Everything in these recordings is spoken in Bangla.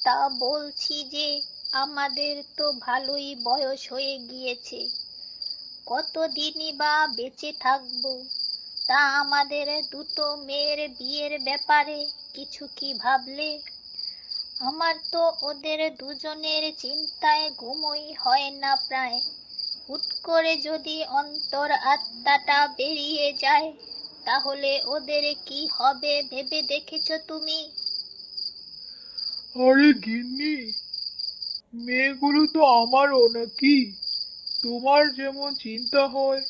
তা বলছি যে আমাদের তো ভালোই বয়স হয়ে গিয়েছে, কতদিনই বা বেঁচে থাকবো। তা আমাদের দুটো মেয়ের বিয়ের ব্যাপারে কিছু কি ভাবলে? আমার তো ওদের দুজনের চিন্তায় ঘুমই হয় না প্রায়। হুট করে যদি অন্তর আত্মাটা বেরিয়ে যায়, তাহলে ওদের কি হবে ভেবে দেখেছো তুমি? আরে গিন্নি, মেয়েগুলো তো আমারও নাকি? তোমার যেমন চিন্তা হয়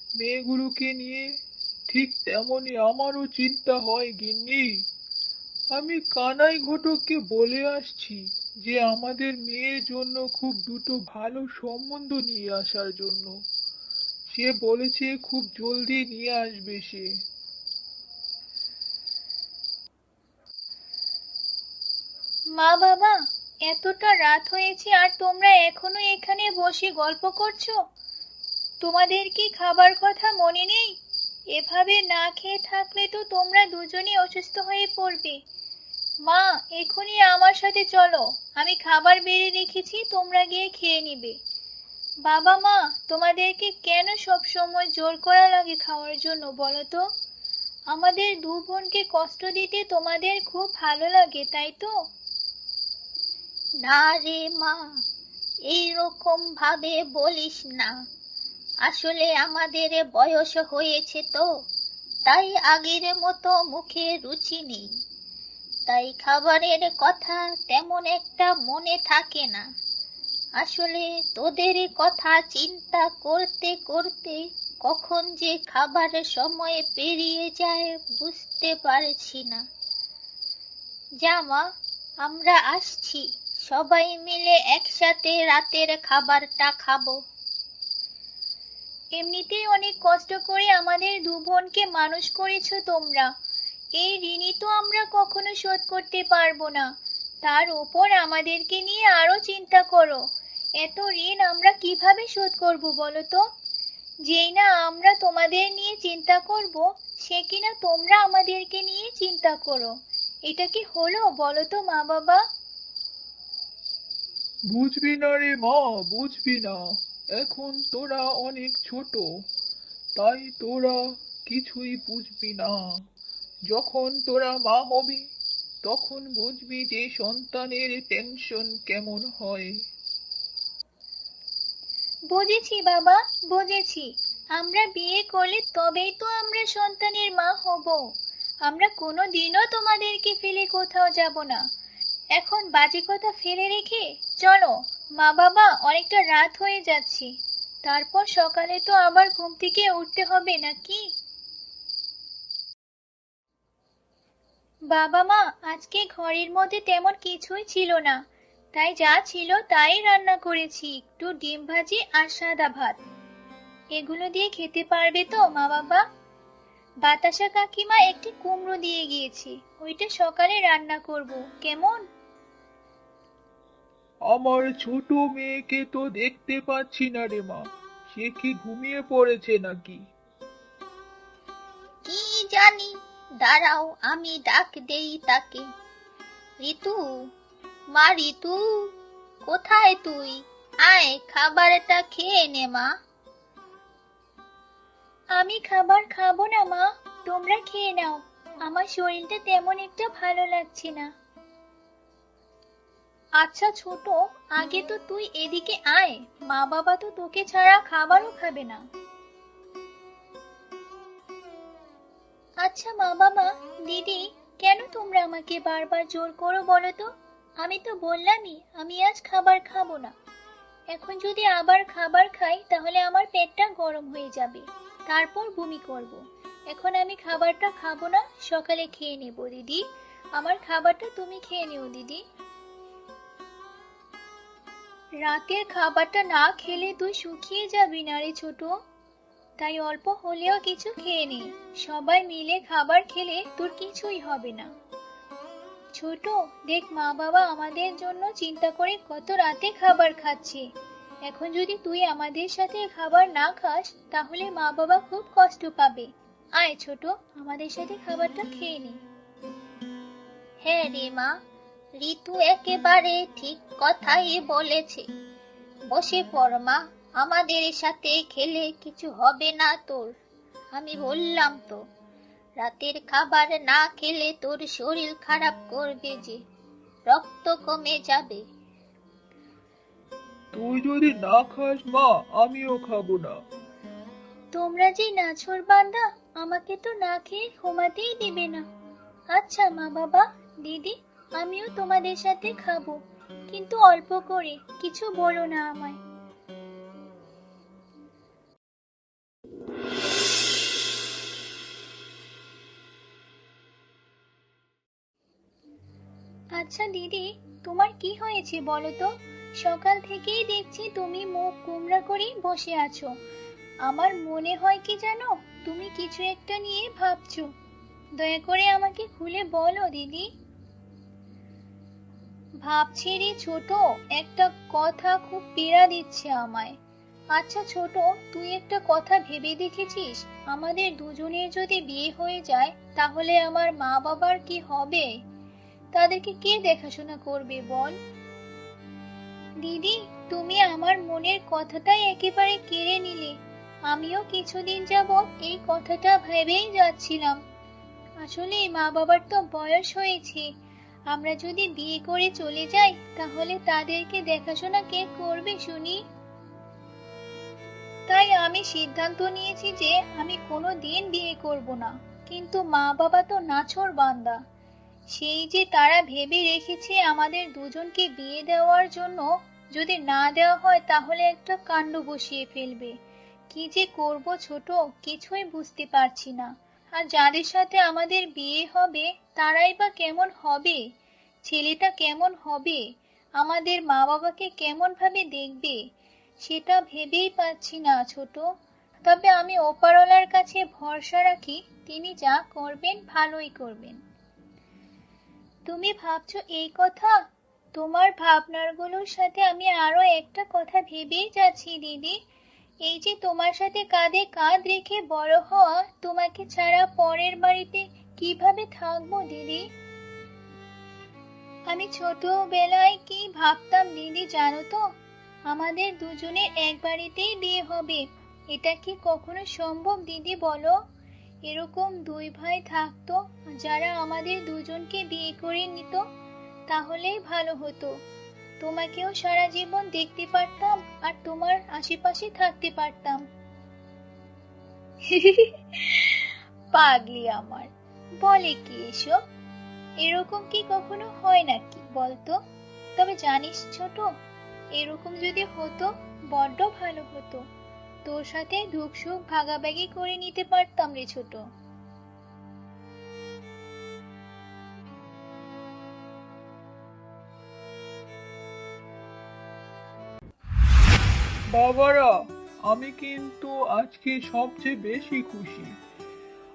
মেয়েগুলোকে নিয়ে, ঠিক তেমনই আমারও চিন্তা হয় গিন্নি। আমি কানাই ঘটককে বলে আসছি যে আমাদের মেয়ের জন্য খুব দুটো ভালো সম্বন্ধ নিয়ে আসার জন্য। সে বলেছে খুব জলদি নিয়ে আসবে সে। মা বাবা, এতটা রাত হয়েছে আর তোমরা এখনো এখানে বসে গল্প করছো? তোমাদের কি খাবার কথা মনে নেই? এভাবে না খেয়ে থাকলে তো তোমরা দুজনেই অসুস্থ হয়ে পড়বে। মা, এখনই আমার সাথে চলো, আমি খাবার বেড়ে রেখেছি, তোমরা গিয়ে খেয়ে নিবে। বাবা মা, তোমাদেরকে কেন সব সময় জোর করা লাগে খাওয়ার জন্য বলো তো? আমাদের দু বোনকে কষ্ট দিতে তোমাদের খুব ভালো লাগে, তাই তো? না রে মা, এইরকম ভাবে বলিস না। আসলে আমাদের বয়স হয়েছে তো, তাই আগের মতো মুখে রুচি নেই, তাই খাবারের কথা তেমন একটা মনে থাকে না। আসলে তোদের কথা চিন্তা করতে করতে কখন যে খাবারের সময় পেরিয়ে যায় বুঝতে পারছি না। যা মা, আমরা আসছি, সবাই মিলে একসাথে রাতের খাবারটা খাবো। এমনিতেই অনেক কষ্ট করে আমাদের দু বোনকে মানুষ করেছো তোমরা, এই ঋণই তো আমরা কখনো শোধ করতে পারবো না। তার উপর আমাদেরকে নিয়ে আরো চিন্তা করো। এত ঋণ আমরা কিভাবে শোধ করব বলো তো? যেই না আমরা তোমাদের নিয়ে চিন্তা করব, সে কিনা তোমরা আমাদেরকে নিয়ে চিন্তা করো। এটা কি হলো বলো তো মা বাবা? বুঝবি না রে মা, বুঝবি না। এখন তোরা অনেক ছোট, তাই তোরা কিছুই বুঝবি না। যখন তোরা মা হবি তখন বুঝবি যে সন্তানের টেনশন কেমন হয়। বুঝেছি বাবা, বুঝেছি। আমরা বিয়ে করলে তবেই তো আমরা সন্তানের মা হব। আমরা কোনো দিনও তোমাদেরকে ফেলে কোথাও যাব না। এখন বাজে কথা ফেলে রেখে চলো। মা বাবা, অনেকটা রাত হয়ে যাচ্ছে, তারপর সকালে তো আবার ঘুম থেকে উঠতে হবে নাকি? বাবা মা, আজকে ঘরের মধ্যে তেমন কিছুই ছিল না, তাই যা ছিল তাই রান্না করেছি, একটু ডিম ভাজি আর সাদা ভাত। এগুলো দিয়ে খেতে পারবে তো মা বাবা? বাতাসা কাকিমা একটি কুমড়ো দিয়ে গিয়েছে, ওইটা সকালে রান্না করব, কেমন? আমার ছোট মেয়েকে তো দেখতে পাচ্ছি না রে মা, সে কি ঘুমিয়ে পড়েছে নাকি? কি জানি, দাঁড়াও আমি ডাক দেই তাকে। ঋতু, মা ঋতু, কোথায় তুই? আয় খাবারটা খেয়ে নে মা। আমি খাবার খাবো না মা, তোমরা খেয়ে নাও, আমার শরীরটা তেমন একটা ভালো লাগছে না। আচ্ছা ছোট, আগে তো তুই এদিকে আয়, মা বাবা তো তোকে ছাড়া খাবারও খাবে না। আচ্ছা মা বাবা, দিদি, কেন তোমরা আমাকে বারবার জোর করো বলো তো? আমি তো বললামই আমি আজ খাবার খাবো না। এখন যদি আবার খাবার খাই তাহলে আমার পেটটা গরম হয়ে যাবে, তারপর বমি করব। এখন আমি খাবারটা খাবো না, সকালে খেয়ে নেবো দিদি। আমার খাবারটা তুমি খেয়ে নিও দিদি। রাতের খাবারটা না খেলে তুই শুকিয়ে যাবি না রে ছোট, তাই অল্প হলেও কিছু খেয়ে নে। সবাই মিলে খাবার খেলে তোর কিছুই হবে না। ছোট, দেখ মা বাবা আমাদের জন্য চিন্তা করে কত রাতে খাবার খাচ্ছে। এখন যদি তুই আমাদের সাথে খাবার না খাস তাহলে মা বাবা খুব কষ্ট পাবে। আয় ছোট, আমাদের সাথে খাবারটা খেয়ে নে। হ্যাঁ রে মা, ঋতু একেবারে ঠিক কথাই বলেছে। বসে পড় মা, আমাদের সাথে খেলে কিছু হবে না তোর। আমি বললাম তো, রাতের খাবার না খেলে তোর শরীর খারাপ করবে, যে রক্ত কমে যাবে। তুই যদি না খাস মা, আমিও খাবো না। তোমরা যে নাছোড়বান্দা, আমাকে তো না খেয়ে ঘুমাতেই দিবে না। আচ্ছা মা বাবা, দিদি, আমিও তোমাদের সাথে খাবো, কিন্তু অল্প করে, কিছু বলো না আমায়। আচ্ছা দিদি, তোমার কি হয়েছে বলো তো? সকাল থেকেই দেখছি তুমি মুখ গোমড়া করে বসে আছো। আমার মনে হয় কি জানো, তুমি কিছু একটা নিয়ে ভাবছো। দয়া করে আমাকে খুলে বলো দিদি। ভাবছি রে ছোট, একটা কথা খুব পীড়া দিচ্ছে আমায়। আচ্ছা ছোট, তুই একটা কথা ভেবে দেখেছিস, আমাদের দুজনের যদি বিয়ে হয়ে যায় তাহলে আমার মা বাবার কি হবে? তাদেরকে কে দেখাশোনা করবে বল? দিদি, তুমি আমার মনের কথাটাই একেবারে কেড়ে নিলে। আমিও কিছুদিন যাবৎ এই কথাটা ভেবেই যাচ্ছিলাম। আসলে মা বাবার তো বয়স হয়েছে, আমরা যদি বিয়ে করে চলে যাই তাহলে তাদেরকে দেখাশোনা কে করবে শুনি? তাই আমি সিদ্ধান্ত নিয়েছি যে আমি কোনো দিন বিয়ে করব না। কিন্তু মা বাবা তো নাছোড়বান্দা, সেই যে তারা ভেবে রেখেছে আমাদের দুজনকে বিয়ে দেওয়ার জন্য, যদি না দেওয়া হয় তাহলে একটা কাণ্ড বসিয়ে ফেলবে। কি যে করব ছোট, কিছুই বুঝতে পারছি না। আর যাদের সাথে আমাদের বিয়ে হবে তারাই বা কেমন হবে? ছেলেটা কেমন হবে? আমাদের মা বাবাকে কেমন ভাবে দেখবে? সেটা ভেবেই পাচ্ছি না ছোট। তবে আমি ওপরওয়ালার কাছে ভরসা রাখি, তিনি যা করবেন ভালোই করবেন। তুমি ভাবছো এই কথা? তোমার ভাবনাগুলোর সাথে আমি আরো একটা কথা ভেবেই যাচ্ছি দিদি। এই যে তোমার সাথে কাঁধে কাঁধ রেখে বড় হওয়া, তোমাকে ছাড়া পরের বাড়িতে কিভাবে থাকবো দিদি? আমি ছোটবেলায় কি ভাবতাম দিদি জানো তো? আমাদের দুজনের এক বাড়িতেই বিয়ে হবে। এটা কি কখনো সম্ভব দিদি বলো? এরকম দুই ভাই থাকতো যারা আমাদের দুজনকে বিয়ে করে নিত, তাহলেই ভালো হতো। তোমাকেও সারা জীবন দেখতে পারতাম আর তোমার আশেপাশে থাকতে পারতাম। পাগলি আমার, বলে কি এসব? এরকম কি কখনো হয় নাকি বলতো? তবে জানিস ছোট, এরকম যদি হতো বড্ড ভালো হতো। তোর সাথে দুঃখ সুখ ভাগাভাগি করে নিতে পারতাম রে ছোট। বাবারা, আমি কিন্তু আজকে সবচেয়ে বেশি খুশি।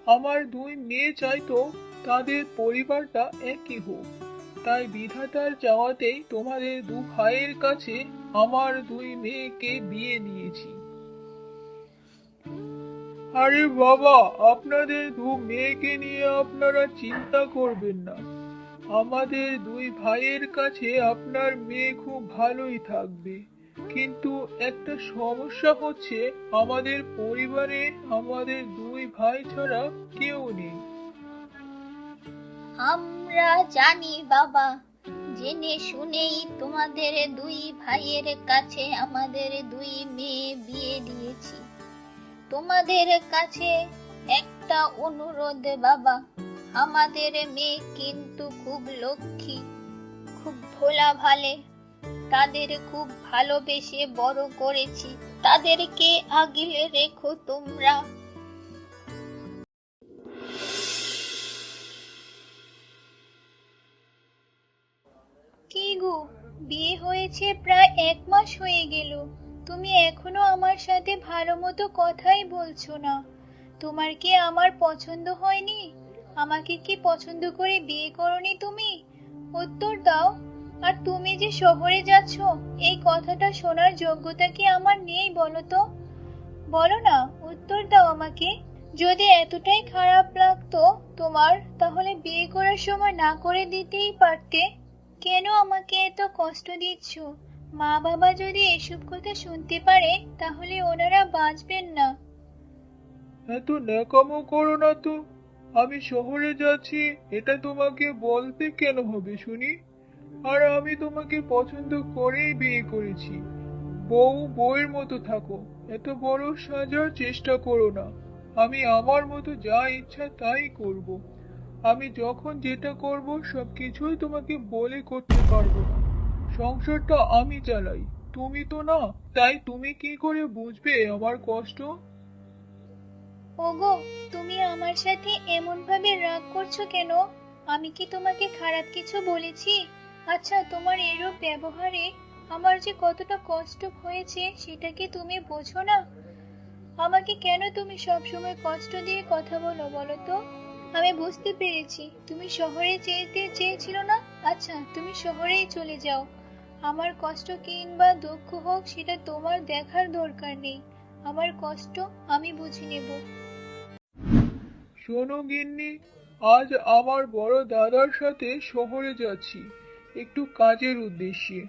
আমার দুই মেয়ে চাইতো তাদের পরিবারটা একই হোক, তাই বিধাতার চাওয়াতেই তোমাদের দু ভাইয়ের কাছে আমার দুই মেয়েকে বিয়ে নিয়েছি। আরে বাবা, আপনাদের দু মেয়েকে নিয়ে আপনারা চিন্তা করবেন না। আমাদের দুই ভাইয়ের কাছে আপনার মেয়ে খুব ভালোই থাকবে। কিন্তু একটা সমস্যা হচ্ছে, আমাদের পরিবারে আমাদের দুই ভাই ছাড়া কেউ নেই। আমরা জানি বাবা, জেনে শুনেই তোমাদের দুই ভাইয়ের কাছে আমাদের দুই মেয়ে বিয়ে দিয়েছি। তোমাদের কাছে একটা অনুরোধ বাবা, আমাদের মেয়ে কিন্তু খুব লক্ষ্মী, খুব ভোলা ভালে। তাদের খুব ভালোবেসে বড় করেছি, তাদেরকে আগলে রেখো তোমরা। কি গো, বিয়ে হয়েছে প্রায় 1 মাস হয়ে গেল, তুমি এখনো আমার সাথে ভালো মতো কথাই বলছো না। তোমার কি আমার পছন্দ হয়নি? আমাকে কি পছন্দ করে বিয়ে করনি তুমি? উত্তর দাও। আর তুমি যে শহরে যাচ্ছ, এই কথাটা শোনার যোগ্যতা কি আমার নেই বলো তো? বলো না, উত্তর দাও আমাকে। যদি এতটাই খারাপ লাগতো তোমার, তাহলে বিয়ে করার সময় না করে দিতেই পারতে। কেন আমাকে এত কষ্ট দিচ্ছ? মা বাবা যদি এসব কথা শুনতে পারে তাহলে ওনারা বাঁচবেন না। এত ন্যাকামো করো না তো। আমি শহরে যাচ্ছি এটা তোমাকে বলতে কেন হবে শুনি? আর আমি তোমাকে পছন্দ করেই বিয়ে করেছি। বউ বউয়ের মতো থাকো, এত বড় সাজার চেষ্টা করো না। আমি আমার মতো যা ইচ্ছা তাই করব। আমি যখন যেটা করব সবকিছুই তোমাকে বলে করতে পারবো না। সংসারটা আমি চালাই, তুমি তো না। তাই তুমি কি করে বুঝবে আমার কষ্ট? ওগো, তুমি আমার সাথে এমন ভাবে রাগ করছো কেন? আমি কি তোমাকে খারাপ কিছু বলেছি? আচ্ছা, তোমার এরূপ ব্যবহারে আমার যে কতটা কষ্ট হয়েছে সেটা কি তুমি বোঝো না? আমাকে কেন তুমি সবসময় কষ্ট দিয়ে কথা বলো বলো তো? আমি বুঝতে পেরেছি তুমি শহরে যেতে চেয়েছিল না। আচ্ছা, তুমি শহরেই চলে যাও। আমার কষ্ট কিংবা দুঃখ হোক সেটা তোমার দেখার দরকার নেই। আমার কষ্ট আমি বুঝে নেব। শোনো গিন্নি, আজ আমার বড় দাদার সাথে শহরে যাচ্ছি একটু কাজের উদ্দেশ্যে।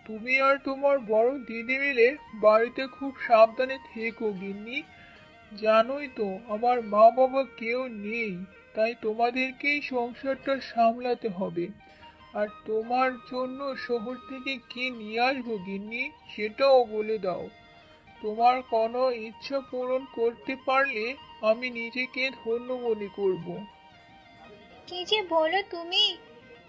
তুমি আর তোমার বড় দিদি মিলে বাড়িতে খুব সাবধানে থেকো গিন্নি। জানোই তো আমার মা বাবা কেউ নেই, তাই তোমাদেরকেই সংসারটা সামলাতে হবে। আর তোমার জন্য শহর থেকে কি নিয়ে আসবো গিন্নি, সেটাও বলে দাও। তোমার কোনো ইচ্ছা পূরণ করতে পারলে আমি নিজেকে ধন্য মনে করব। কি যে বলো তুমি!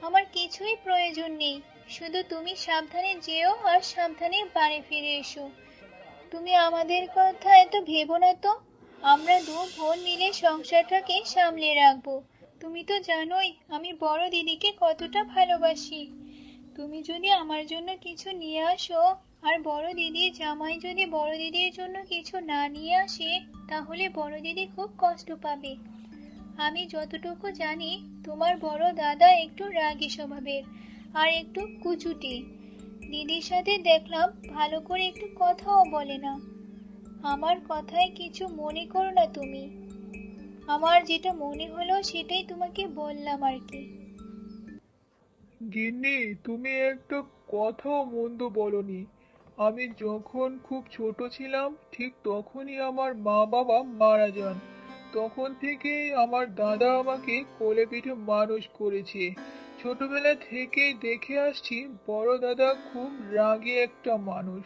আমার কিছুই প্রয়োজন নেই। শুধু তুমি সাবধানে যেও আর সাবধানে বাড়ি ফিরে এসো। তুমি আমাদের কথা এত ভেবো না তো। আমরা দু বোন মিলে সংসারটাকে সামলে রাখবো। তুমি তো জানোই আমি বড় দিদিকে কতটা ভালোবাসি। তুমি যদি আমার জন্য কিছু নিয়ে আসো আর বড় দিদির জামাই যদি বড় দিদির জন্য কিছু না নিয়ে আসে, তাহলে বড় দিদি খুব কষ্ট পাবে। আমি যতটুকু জানি তোমার বড় দাদা একটু রাগী স্বভাবের আর একটু কুচুটে। দিদির সাথে দেখলাম ভালো করে একটু কথাও বলে না। আমার কথায় কিছু মনে করো না তুমি। আমার যেটা মনে হলো সেটাই তোমাকে বললাম আর কি। গিন্নি, তুমি একটা কথাও মন্দ বলনি। আমি যখন খুব ছোট ছিলাম ঠিক তখনই আমার মা বাবা মারা যান। তখন থেকেই আমার দাদা আমাকে কোলে পিঠে মানুষ করেছে। ছোটবেলা থেকেই দেখে আসছি বড় দাদা খুব রাগী একটা মানুষ।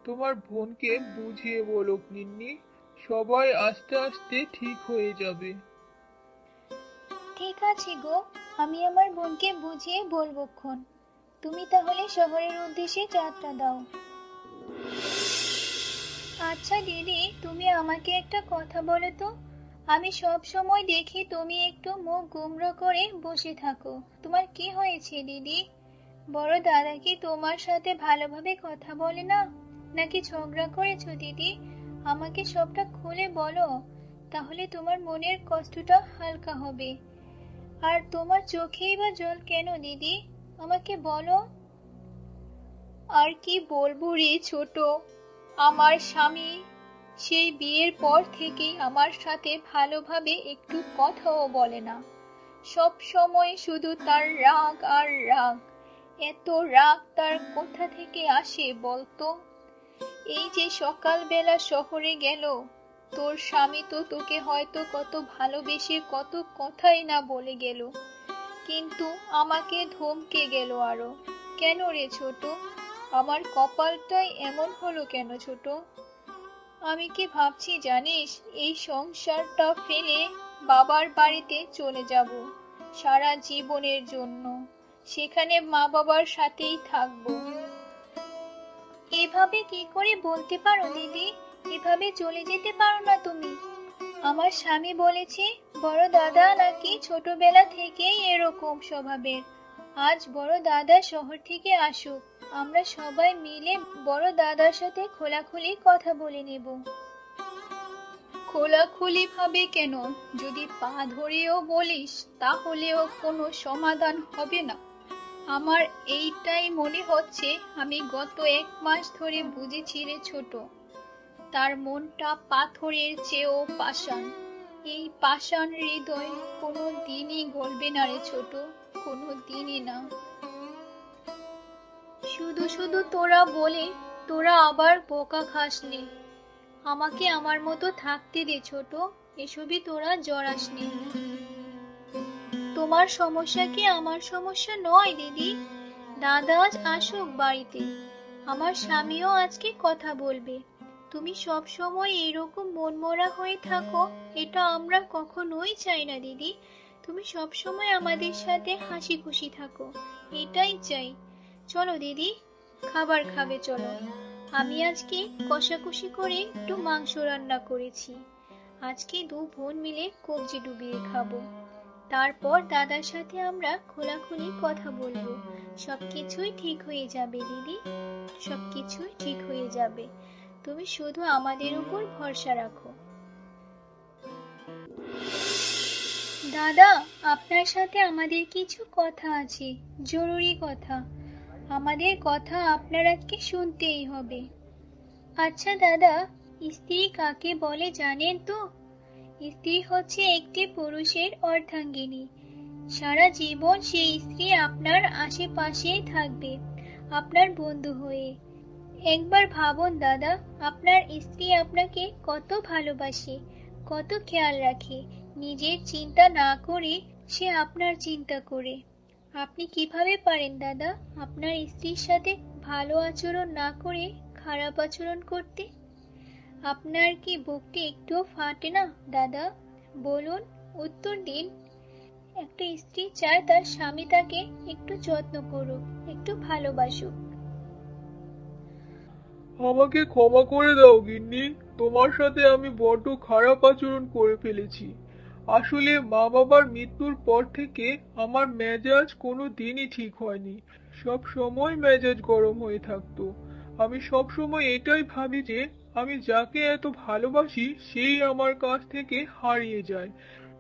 তোমার বোনকে বুঝিয়ে বলো গিন্নি, সবাই আস্তে আস্তে ঠিক হয়ে যাবে। ঠিক আছে গো, আমি আমার বোনকে বুঝিয়ে বলবক্ষণ। তুমি তাহলে শহরের উদ্দেশ্যে যাত্রা দাও। আচ্ছা দিদি, তুমি আমাকে একটা কথা বলো তো। আমি সব সময় দেখি তুমি একটু মুখ গুমড়ো করে বসে থাকো। তোমার কি হয়েছে দিদি? বড় দাদা কি তোমার সাথে ভালোভাবে কথা বলে না, নাকি ঝগড়া করেছো দিদি? আমাকে সবটা খুলে বলো, তাহলে তোমার মনের কষ্টটা হালকা হবে। আর তোমার চোখেই বা জল কেন দিদি? আমাকে বলো। আর কি বলবো রে ছোট, আমার স্বামী সেই বিয়ের পর থেকেই আমার সাথে ভালোভাবে একটু কথাও বলে না। সব সময় শুধু তার রাগ আর রাগ। এত রাগ তার কোথা থেকে আসে বলতো? এই যে সকালবেলা শহরে গেল, তোর স্বামী তো তোকে হয়তো কত ভালোবেসে কত কথাই না বলে গেল, কিন্তু আমাকে ধমকে গেল আরো। কেন রে ছোট? আমার কপালটাই এমন হলো কেন ছোট? আমি কি ভাবছি জানিস, এই সংসারটা ফেলে বাবার বাড়িতে চলে যাব সারা জীবনের জন্য। সেখানে মা বাবার সাথেই থাকবো। এভাবে কি করে বলতে পারো দিদি? এভাবে চলে যেতে পারো না তুমি। আমার স্বামী বলেছে বড় দাদা নাকি ছোটবেলা থেকেই এরকম স্বভাবের। আজ বড় দাদা শহর থেকে আসুক, আমরা সবাই মিলে বড় দাদার সাথে খোলাখুলি কথা বলে নেব। খোলাখুলি ভাবে কেন? যদি পা ধরেও বলিস তাহলেও কোনো সমাধান হবে না। আমার এইটাই মনে হচ্ছে, আমি গত 1 মাস ধরে বুঝেছি রে ছোট, তার মনটা পাথরের চেয়েও পাষাণ। এই পাষাণ হৃদয় কোনো দিনই গলবে না রে ছোট, কোনো দিনই না। শুধু শুধু তোরা বলে তোরা আবার বোকা খাস নে। আমাকে আমার মতো থাকতে দে ছোট, এসবই তোরা জড়াস নে। তোমার সমস্যা কি আমার সমস্যা নয় দিদি। দাদা আজ আসুক বাড়িতে, আমার স্বামীও আজকে কথা বলবে। তুমি সব সময় এরকম মনমরা হয়ে থাকো, এটা আমরা কখনোই চাই না দিদি। তুমি সব সময় আমাদের সাথে হাসি খুশি থাকো, এটাই চাই। চলো দিদি, খাবার খাবে চলো। আমি আজকে কষাকষি করে একটু মাংস রান্না করেছি। আজকে দু বোন মিলে কবজি ডুবিয়ে খাবো। তারপর দাদার সাথে আমরা খোলাখুলি কথা বলবো। সবকিছুই ঠিক হয়ে যাবে দিদি, সবকিছুই ঠিক হয়ে যাবে। তুমি শুধু আমাদের উপর ভরসা রাখো। দাদা, আপনার সাথে আমাদের কিছু কথা আছে, জরুরি কথা। আমাদের কথা আপনার আজকে শুনতেই হবে। আচ্ছা দাদা, স্ত্রী কাকে বলে জানেন তো? স্ত্রী হচ্ছে একটি পুরুষের অর্ধাঙ্গিনী। সারা জীবন সেই স্ত্রী আপনার আশেপাশেই থাকবে, আপনার বন্ধু হয়ে। একবার ভাবুন দাদা, আপনার স্ত্রী আপনাকে কত ভালোবাসে, কত খেয়াল রাখে। নিজের চিন্তা না করে সে আপনার চিন্তা করে। আপনি কিভাবে পারেন দাদা আপনার স্ত্রীর সাথে ভালো আচরণ না করে খারাপ আচরণ করতে? আপনার কি বুকটি একটুও ফাটে না দাদা? বলুন, উত্তর দিন। একটা স্ত্রী চায় তার স্বামী তাকে একটু যত্ন করুক, একটু ভালোবাসুক। আমাকে ক্ষমা করে দাও গিন্নি, তোমার সাথে আমি বড্ড খারাপ আচরণ করে ফেলেছি। আসলে মা বাবার মৃত্যুর পর থেকে আমার মেজাজ কোনো দিনই ঠিক হয়নি। সব সময় মেজাজ গরম হয়ে থাকতো। আমি সব সময় এটাই ভাবি যে আমি যাকে এত ভালোবাসি সেই আমার কাছ থেকে হারিয়ে যায়।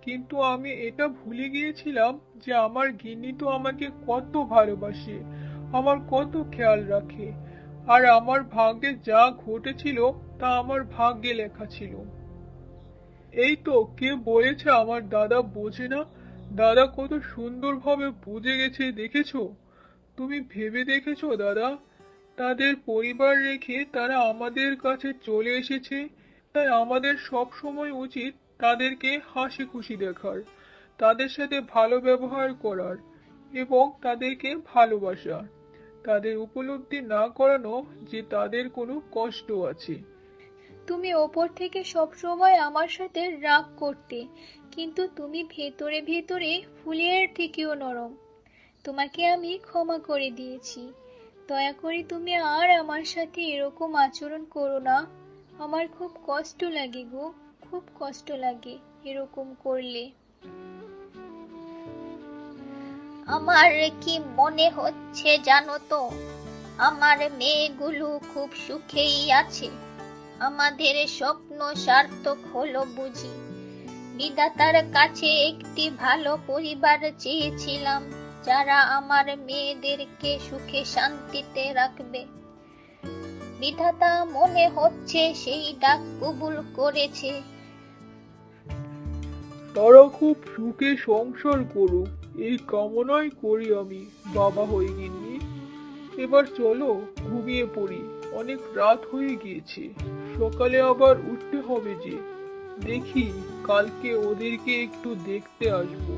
কিন্তু আমি এটা ভুলে গিয়েছিলাম যে আমার গিন্নি তো আমাকে কত ভালোবাসে, আমার কত খেয়াল রাখে। আর আমার ভাগ্যে যা ঘটেছিল তা আমার ভাগ্যে লেখা ছিল। এই তো কে বলেছে আমার দাদা বোঝে না? দাদা কত সুন্দরভাবে বুঝে গেছে, দেখেছো? তুমি ভেবে দেখেছো দাদা? তাদের পরিবার রেখে তারা আমাদের কাছে চলে এসেছে। তাই আমাদের সব সময় উচিত তাদেরকে হাসি খুশি দেখার, তাদের সাথে ভালো ব্যবহার করার এবং তাদেরকে ভালোবাসা। তাদের উপলব্ধি না করানো যে তাদের কোনো কষ্ট আছে। তুমি ওপর থেকে সব সময় আমার সাথে রাগ করতে, কিন্তু তুমি ভেতরে ভেতরে ফুলের থেকেও নরম। তোমাকে আমি ক্ষমা করে দিয়েছি। দয়া করে তুমি আর আমার সাথে এরকম আচরণ করো না। আমার খুব কষ্ট লাগে গো, খুব কষ্ট লাগে এরকম করলে। আমার কি মনে হচ্ছে জানো তো, আমার মেয়েগুলো খুব সুখেই আছে। আমাদের স্বপ্ন সার্থক হলো বুঝি। বিধাতার কাছে একটি ভালো পরিবার চেয়েছিলাম, যারা আমার মেয়েদেরকে সুখে শান্তিতে রাখবে। বিধাতা মনে হচ্ছে সেই ডাক কবুল করেছে। তারা খুব সুখে সংসার করুক, এই কামনাই করি আমি বাবা হয়ে গিন্নি। এবার চলো ঘুমিয়ে পড়ি, অনেক রাত হয়ে গিয়েছে, সকালে আবার উঠতে হবে যে। দেখি কালকে ওদেরকে একটু দেখতে আসবো,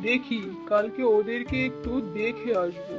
দেখি কালকে ওদেরকে একটু দেখে আসবো।